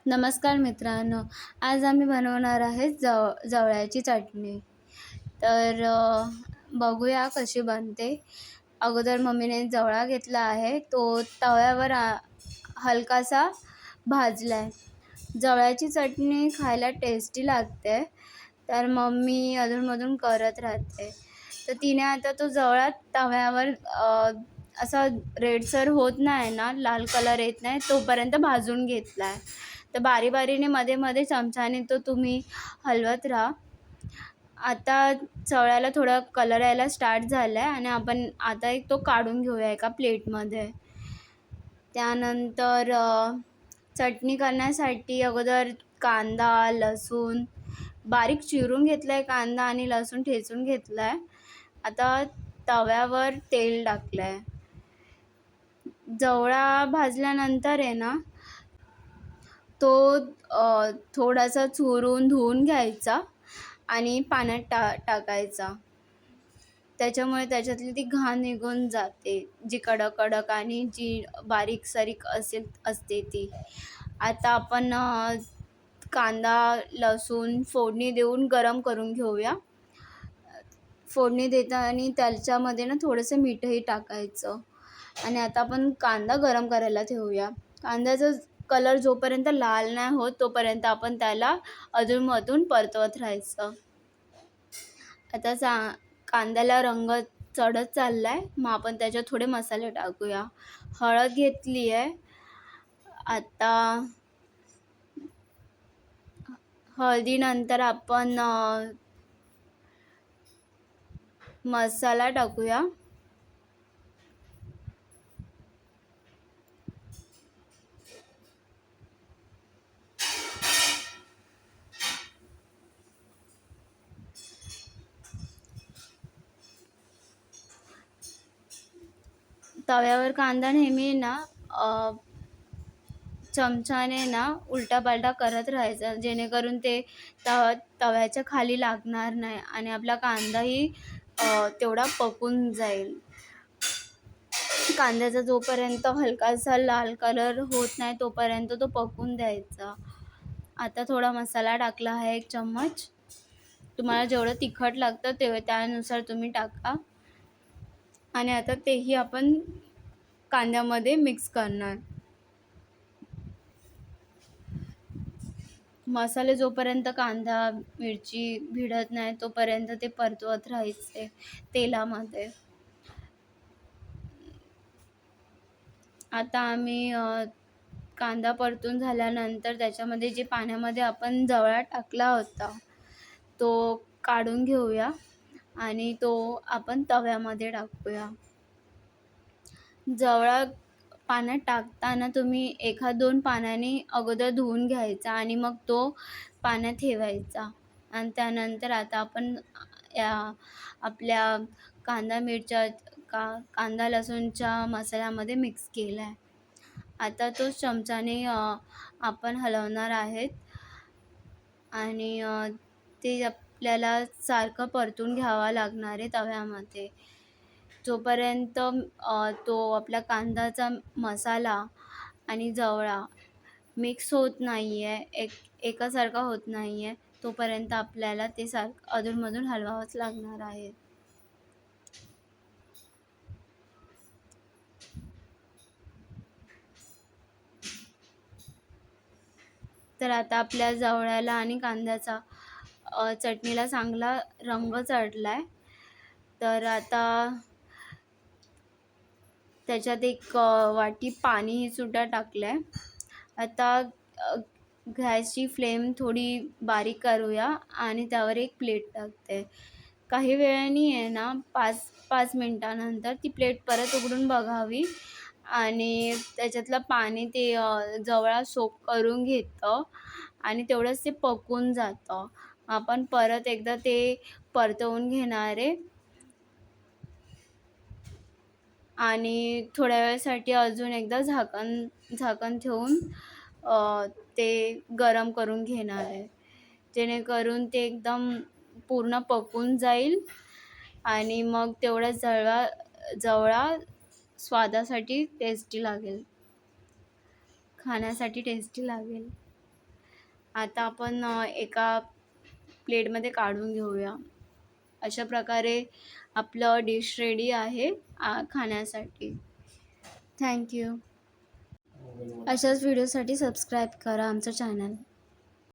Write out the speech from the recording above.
नमस्कार मित्रांनो, आज आम्ही बनवणार आहे जवळ्याची चटणी. बघूया कशी बनते. अगोदर मम्मीने जवळा घेतला आहे, तो तव्यावर हलकासा भाजला आहे. जवळ्याची चटणी खायला टेस्टी लागते, तर मम्मी अधूनमधून करत राहते. तर तिने आता तो जवळा तव्यावर असा रेडसर होत नाही ना, लाल कलर येत नाही तोपर्यंत भाजून घेतला आहे. तर बारीने मध्ये-मध्ये चमच्याने तो तुम्ही हलवत राहा. आता चवळ्याला थोडा कलर यायला स्टार्ट झाला आहे आणि आपण आता एक तो काढून घेऊया एका प्लेटमध्ये. त्यानंतर चटणी करण्यासाठी अगोदर कांदा, लसूण बारीक चिरून घेतला आहे, कांदा आणि लसूण ठेचून घेतला आहे. आता तव्यावर तेल टाकलं आहे. जवळा भाजल्यानंतर आहे ना, तो थोडासा चुरून धुवून घ्यायचा आणि पाण्यात टाकायचा. त्याच्यामुळे त्याच्यातली ती घाण निघून जाते, जी कडक आणि जी बारीक-सारीक असते ती. आता आपण कांदा, लसूण फोडणी देऊन गरम करून घेऊया. फोडणी देताना त्याच्यामध्ये ना थोडंसं मीठही टाकायचं आणि आता आपण कांदा गरम करायला ठेवूया. कांद्याचा कलर जोपर्यंत लाल नाही होत तोपर्यंत आपण त्याला अधूनमधून परतवत राहायचं. आता कांद्याला रंग चढत चालला आहे, मग आपण त्याच्यात थोडे मसाले टाकूया. हळद घेतली आहे. आता हळदीनंतर आपण मसाला टाकूया. तव्यावर कांदा नेहमी ना चमच्याने ना उलटापालटा करत राहायचं, जेणेकरून ते तव्याच्या खाली लागणार नाही आणि आपला कांदाही तेवढा पकून जाईल. कांद्याचा जोपर्यंत हलकासा लाल कलर होत नाही तोपर्यंत तो पकून द्यायचा. आता थोडा मसाला टाकला आहे, 1 चम्मच. तुम्हाला जेवढं तिखट लागतं त्यानुसार तुम्ही टाका आणि आता तेही आपण कांद्यामध्ये मिक्स करणार. मसाले जोपर्यंत कांदा, मिरची भिडत नाही तोपर्यंत ते परतवत राहायचे तेलामध्ये. आता आम्ही कांदा परतून झाल्यानंतर त्याच्यामध्ये जे पाण्यामध्ये आपण जवळा टाकला होता, तो काढून घेऊया आणि तो आपण तव्यामध्ये टाकूया. जवळा पाण्यात टाकताना तुम्ही 1-2 पाण्याने अगोदर धुवून घ्यायचा आणि मग तो पाण्यात ठेवायचा आणि त्यानंतर आता आपण आपल्या कांदा मिरच्या कांदा लसूणच्या मसाल्यामध्ये मिक्स केला आहे. आता तो चमच्याने आपण हलवणार आहेत आणि ते आपल्याला सारखं परतून घ्यावं लागणार आहे तव्यामध्ये. जोपर्यंत तो आपला कांद्याचा मसाला आणि जवळा मिक्स होत नाही आहे, एकासारखा होत नाही आहे, तोपर्यंत आपल्याला ते अधूनमधून हलवावंच लागणार आहे. तर आता आपल्या जवळ्याला आणि कांद्याचा चटणीला चांगला रंग चढला आहे. तर आता त्याच्यात 1 वाटी पाणीही सुद्धा टाकलं आहे. आता गॅसची फ्लेम थोडी बारीक करूया आणि त्यावर 1 प्लेट टाकते. काही वेळाने आहे ना 5 मिनिटानंतर ती प्लेट परत उघडून बघावी आणि त्याच्यातलं पाणी ते जवळा सोक करून घेतं आणि तेवढंच ते पकून जातं. आपण परत एकदा ते परतवून घेणार आहे आणि थोड्या वेळासाठी अजून एकदा झाकण ठेवून ते गरम करून घेणार आहे, जेणेकरून ते एकदम पूर्ण पकून जाईल आणि मग तेवढा जवळा स्वादासाठी टेस्टी लागेल, खाण्यासाठी टेस्टी लागेल. आता आपण एका प्लेटमध्ये काढून घेऊया. अशा प्रकारे आपलं डिश रेडी आहे खाण्यासाठी. Thank you. अशाच व्हिडिओसाठी सबस्क्राईब करा आमचं चॅनल.